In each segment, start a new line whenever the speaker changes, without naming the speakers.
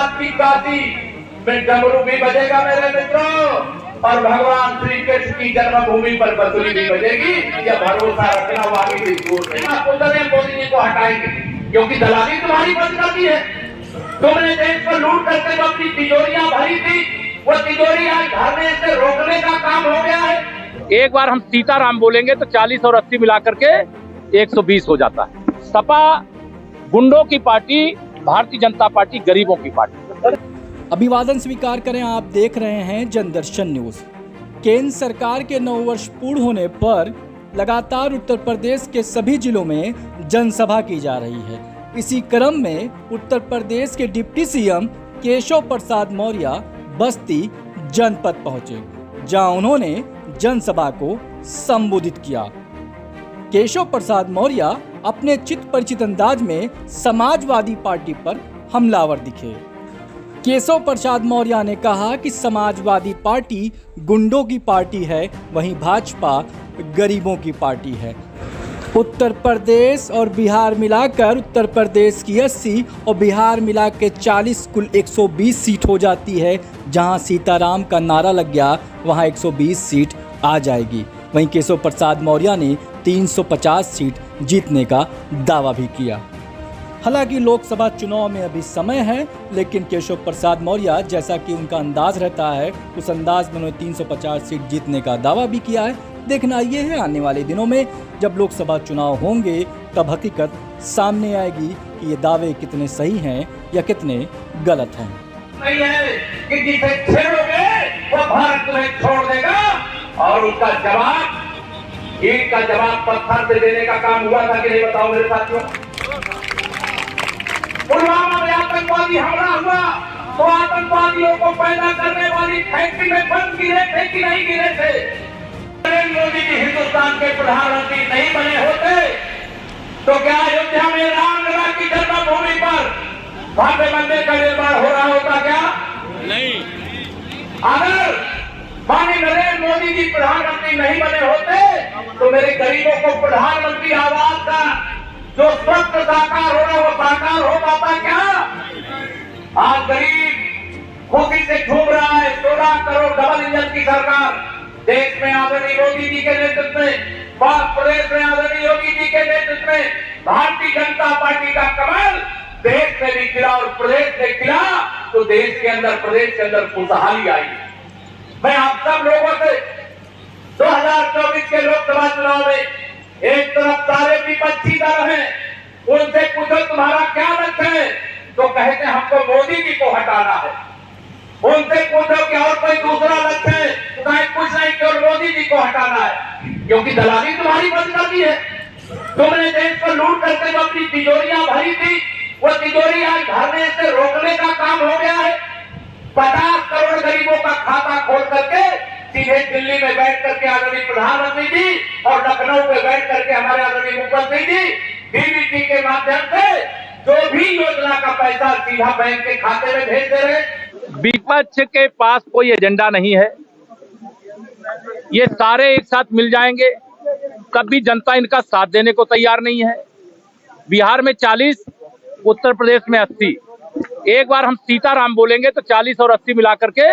गुजरात की काशी में डमरू भी बजेगा मेरे मित्रों, और भगवान श्री कृष्ण की जन्मभूमि पर बंसुरी भी बजेगी। यह भरोसा रखना वाली भी दूर नहीं। आपको मोदी जी को हटाएंगे क्योंकि दलाली तुम्हारी बंद करती है। तुमने देश को लूट करके जो अपनी तिजोरियां भरी थी, वो तिजोरियां भरने से रोकने का काम हो गया है।
एक बार हम सीताराम बोलेंगे तो 40 और 80 मिला करके 120 हो जाता है। सपा गुंडों की पार्टी, भारतीय जनता पार्टी गरीबों की पार्टी।
अभिवादन स्वीकार करें। आप देख रहे हैं जनदर्शन न्यूज। केंद्र सरकार के 9 वर्ष पूर्ण होने पर लगातार उत्तर प्रदेश के सभी जिलों में जनसभा की जा रही है। इसी क्रम में उत्तर प्रदेश के डिप्टी सीएम केशव प्रसाद मौर्य बस्ती जनपद पहुंचे, जहां उन्होंने जनसभा को संबोधित किया। केशव प्रसाद मौर्य अपने चित परिचित अंदाज में समाजवादी पार्टी पर हमलावर दिखे। केशव प्रसाद मौर्य ने कहा कि समाजवादी पार्टी गुंडों की पार्टी है, वहीं भाजपा गरीबों की पार्टी है। उत्तर प्रदेश और बिहार मिलाकर उत्तर प्रदेश की 80 और बिहार मिला के 40 कुल 120 सीट हो जाती है। जहां सीताराम का नारा लग गया वहां 120 सीट आ जाएगी। वहीं केशव प्रसाद मौर्य ने 350 सीट जीतने का दावा भी किया। हालांकि लोकसभा चुनाव में अभी समय है, लेकिन केशव प्रसाद मौर्य जैसा कि उनका अंदाज रहता है, उस अंदाज में उन्होंने 350 सीट जीतने का दावा भी किया है। देखना ये है आने वाले दिनों में जब लोकसभा चुनाव होंगे तब हकीकत सामने आएगी कि ये दावे कितने सही हैं या कितने गलत हैं।
नहीं है कि जिसे छेड़ोगे वो भारत तुम्हें छोड़ देगा, और उसका जवाब ईंट का जवाब पत्थर से देने का काम हुआ था कि नहीं, बताओ मेरे साथियों। पुलवामा में आतंकवादी हमला हुआ तो आतंकवादियों को पैदा करने वाली फैक्ट्री में बम गिरे थे कि नहीं गिरे थे? नरेंद्र मोदी जी हिंदुस्तान के प्रधानमंत्री नहीं बने होते तो क्या अयोध्या में रामलला की जन्मभूमि पर भव्य मंदिर का निर्माण हो रहा होता? क्या नहीं। अगर माननीय नरेंद्र मोदी जी प्रधानमंत्री नहीं बने होते तो मेरे गरीबों को प्रधानमंत्री आवास का जो स्वप्न साकार हो रहा वो साकार हो पाता क्या? आज गरीब खुशी से झूम रहा है। 16 करोड़ डबल इंजन की सरकार देश में आदरणीय मोदी जी के नेतृत्व में, प्रदेश में आदरणीय योगी जी के नेतृत्व में भारतीय जनता पार्टी का कमल देश में भी खिला और प्रदेश में खिला तो देश के अंदर, प्रदेश के अंदर खुशहाली आई। मैं आप सब लोगों से 2024 के लोकसभा चुनाव में एक तरफ सारे विपक्षी दल हैं, उनसे पूछो तुम्हारा क्या लक्ष्य है, तो कहते हैं हमको मोदी जी को हटाना है। उनसे पूछो कि और कोई दूसरा लक्ष्य है, तो कहें कुछ नहीं, केवल मोदी जी को हटाना है, क्योंकि दलाली तुम्हारी बंद करती है। तुमने देश को लूट करके जो अपनी तिजोरियां भरी थी, वो तिजोरियां भरने से रोकने का काम हो गया है। 50 करोड़ गरीबों का खाता खोल करके सीधे दिल्ली में बैठ करके आदरणीय प्रधानमंत्री जी और लखनऊ में बैठ करके हमारे आदरणीय मुख्यमंत्री जी डीबीटी के माध्यम से जो भी योजना का पैसा सीधा बैंक के खाते में भेज दे रहे।
विपक्ष के पास कोई एजेंडा नहीं है, ये सारे एक साथ मिल जाएंगे तब भी जनता इनका साथ देने को तैयार नहीं है। बिहार में 40, उत्तर प्रदेश में 80। एक बार हम सीताराम बोलेंगे तो 40 और 80 मिला करके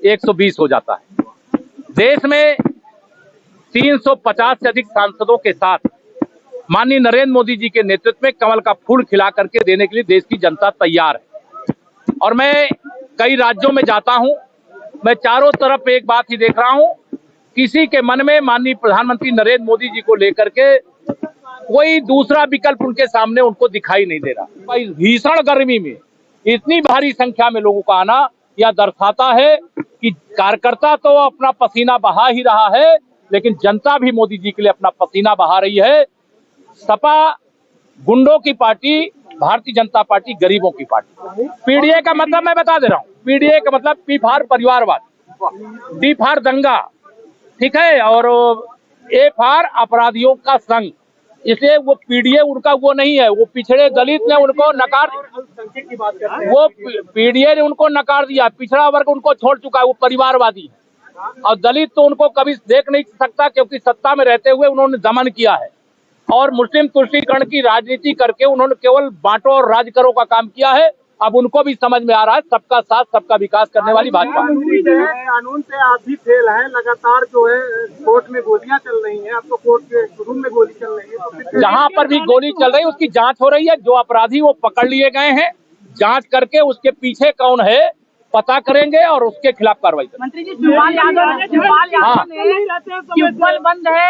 120 हो जाता है। देश में 350 से अधिक सांसदों के साथ माननीय नरेंद्र मोदी जी के नेतृत्व में कमल का फूल खिला करके देने के लिए देश की जनता तैयार है। और मैं कई राज्यों में जाता हूं, मैं चारों तरफ एक बात ही देख रहा हूं, किसी के मन में माननीय प्रधानमंत्री नरेंद्र मोदी जी को लेकर के कोई दूसरा विकल्प उनके सामने उनको दिखाई नहीं दे रहा। इस भीषण गर्मी में इतनी भारी संख्या में लोगों का आना यह दर्शाता है कि कार्यकर्ता तो अपना पसीना बहा ही रहा है, लेकिन जनता भी मोदी जी के लिए अपना पसीना बहा रही है। सपा गुंडों की पार्टी, भारतीय जनता पार्टी गरीबों की पार्टी। पीडीए का मतलब मैं बता दे रहा हूँ, पीडीए का मतलब पी फॉर परिवारवाद, डी फॉर दंगा, ठीक है, और ए फॉर अपराधियों का संघ। इसलिए वो पीडीए उनका वो नहीं है, वो पिछड़े दलित ने उनको नकार, वो पीडीए ने उनको नकार दिया, पिछड़ा वर्ग उनको छोड़ चुका है, वो परिवारवादी है। और दलित तो उनको कभी देख नहीं सकता क्योंकि सत्ता में रहते हुए उन्होंने दमन किया है और मुस्लिम तुष्टीकरण की राजनीति करके उन्होंने केवल बांटो और राज करो का काम किया है। अब उनको भी समझ में आ रहा है सबका साथ सबका विकास करने वाली भाजपा।
कानून से आप भी फेल है, लगातार जो है कोर्ट में गोलियां चल रही हैं, अब तो कोर्ट के रूम में गोली चल रही है, तो फिर
जहां पर भी गोली चल रही है उसकी जांच हो रही है। जो अपराधी वो पकड़ लिए गए हैं, जांच करके उसके पीछे कौन है पता करेंगे और उसके खिलाफ कार्रवाई करेंगे।
मंत्री जी, शिवपाल यादव ने ट्यूबवेल बंद है,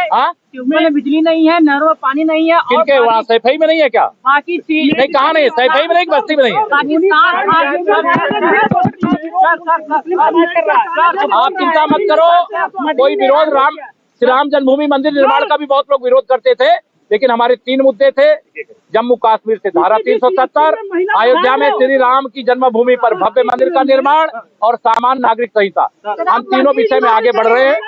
ट्यूबवेल में बिजली नहीं है, नहरों में पानी नहीं है,
किनके वहाँ सैफई में नहीं है क्या?
बाकी चीज
नहीं, कहाँ नहीं है? सैफई में नहीं, बस्ती में नहीं है। आप चिंता मत करो, कोई विरोध श्री राम जन्मभूमि मंदिर निर्माण का भी बहुत लोग विरोध करते थे, लेकिन हमारे 3 मुद्दे थे। जम्मू कश्मीर से धारा 370, अयोध्या में श्री राम की जन्मभूमि पर भव्य मंदिर का निर्माण और सामान्य नागरिक संहिता। हम तीनों विषय में आगे बढ़ रहे हैं।